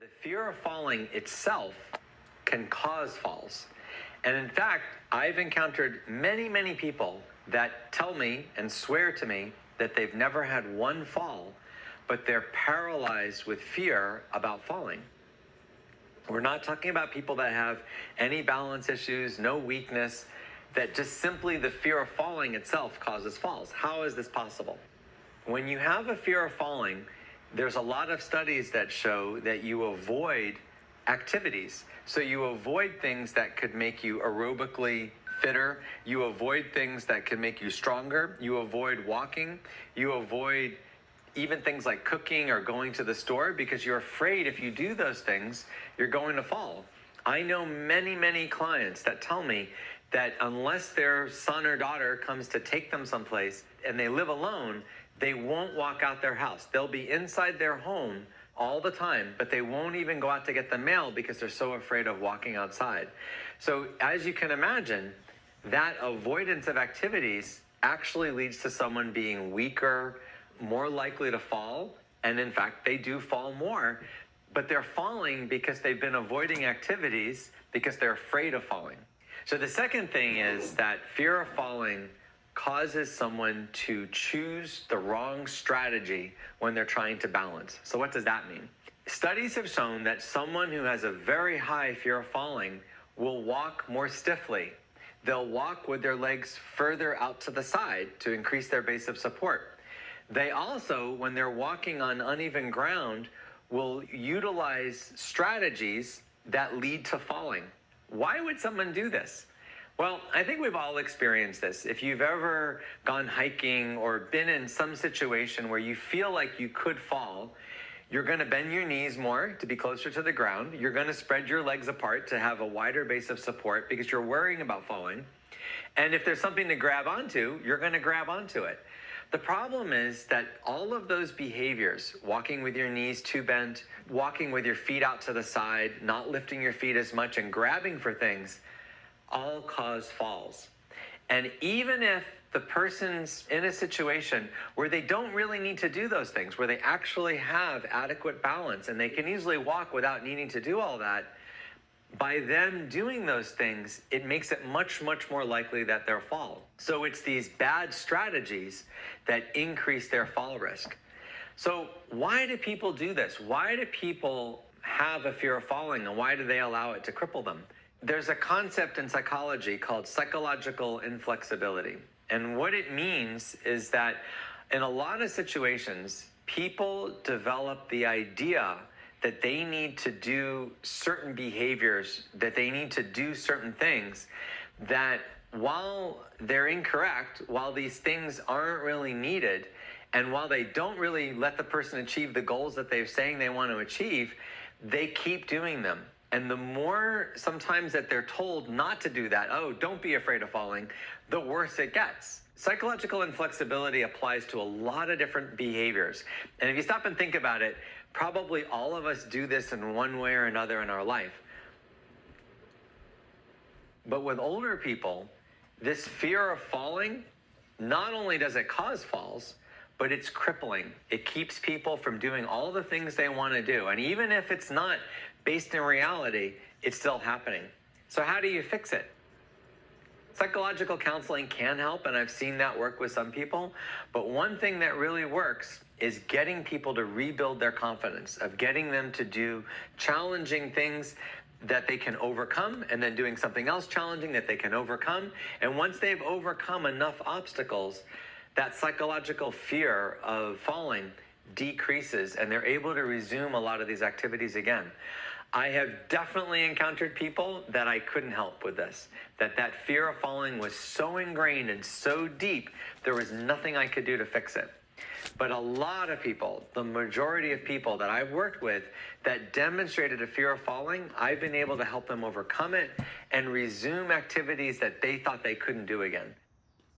The fear of falling itself can cause falls. And in fact, I've encountered many, many people that tell me and swear to me that they've never had one fall, but they're paralyzed with fear about falling. We're not talking about people that have any balance issues, no weakness, that just simply the fear of falling itself causes falls. How is this possible? When you have a fear of falling, there's a lot of studies that show that you avoid activities. So you avoid things that could make you aerobically fitter. You avoid things that could make you stronger. You avoid walking. You avoid even things like cooking or going to the store because you're afraid if you do those things, you're going to fall. I know many, many clients that tell me that unless their son or daughter comes to take them someplace and they live alone, they won't walk out their house. They'll be inside their home all the time, but they won't even go out to get the mail because they're so afraid of walking outside. So as you can imagine, that avoidance of activities actually leads to someone being weaker, more likely to fall, and in fact, they do fall more, but they're falling because they've been avoiding activities because they're afraid of falling. So the second thing is that fear of falling causes someone to choose the wrong strategy when they're trying to balance. So what does that mean? Studies have shown that someone who has a very high fear of falling will walk more stiffly. They'll walk with their legs further out to the side to increase their base of support. They also, when they're walking on uneven ground, will utilize strategies that lead to falling. Why would someone do this? Well, I think we've all experienced this. If you've ever gone hiking or been in some situation where you feel like you could fall, you're going to bend your knees more to be closer to the ground. You're going to spread your legs apart to have a wider base of support because you're worrying about falling. And if there's something to grab onto, you're going to grab onto it. The problem is that all of those behaviors, walking with your knees too bent, walking with your feet out to the side, not lifting your feet as much, and grabbing for things, all cause falls. And even if the person's in a situation where they don't really need to do those things, where they actually have adequate balance and they can easily walk without needing to do all that, by them doing those things, it makes it much, much more likely that they'll fall. So it's these bad strategies that increase their fall risk. So why do people do this? Why do people have a fear of falling, and why do they allow it to cripple them? There's a concept in psychology called psychological inflexibility. And what it means is that in a lot of situations, people develop the idea that they need to do certain behaviors, that they need to do certain things, that while they're incorrect, while these things aren't really needed, and while they don't really let the person achieve the goals that they're saying they want to achieve, they keep doing them. And the more sometimes that they're told not to do that, oh, don't be afraid of falling, the worse it gets. Psychological inflexibility applies to a lot of different behaviors. And if you stop and think about it, probably all of us do this in one way or another in our life. But with older people, this fear of falling, not only does it cause falls, but it's crippling. It keeps people from doing all the things they want to do. And even if it's not based in reality, it's still happening. So how do you fix it? Psychological counseling can help, and I've seen that work with some people. But one thing that really works is getting people to rebuild their confidence, of getting them to do challenging things that they can overcome, and then doing something else challenging that they can overcome. And once they've overcome enough obstacles, that psychological fear of falling decreases, and they're able to resume a lot of these activities again. I have definitely encountered people that I couldn't help with this, that fear of falling was so ingrained and so deep, there was nothing I could do to fix it. But a lot of people, the majority of people that I've worked with that demonstrated a fear of falling, I've been able to help them overcome it and resume activities that they thought they couldn't do again.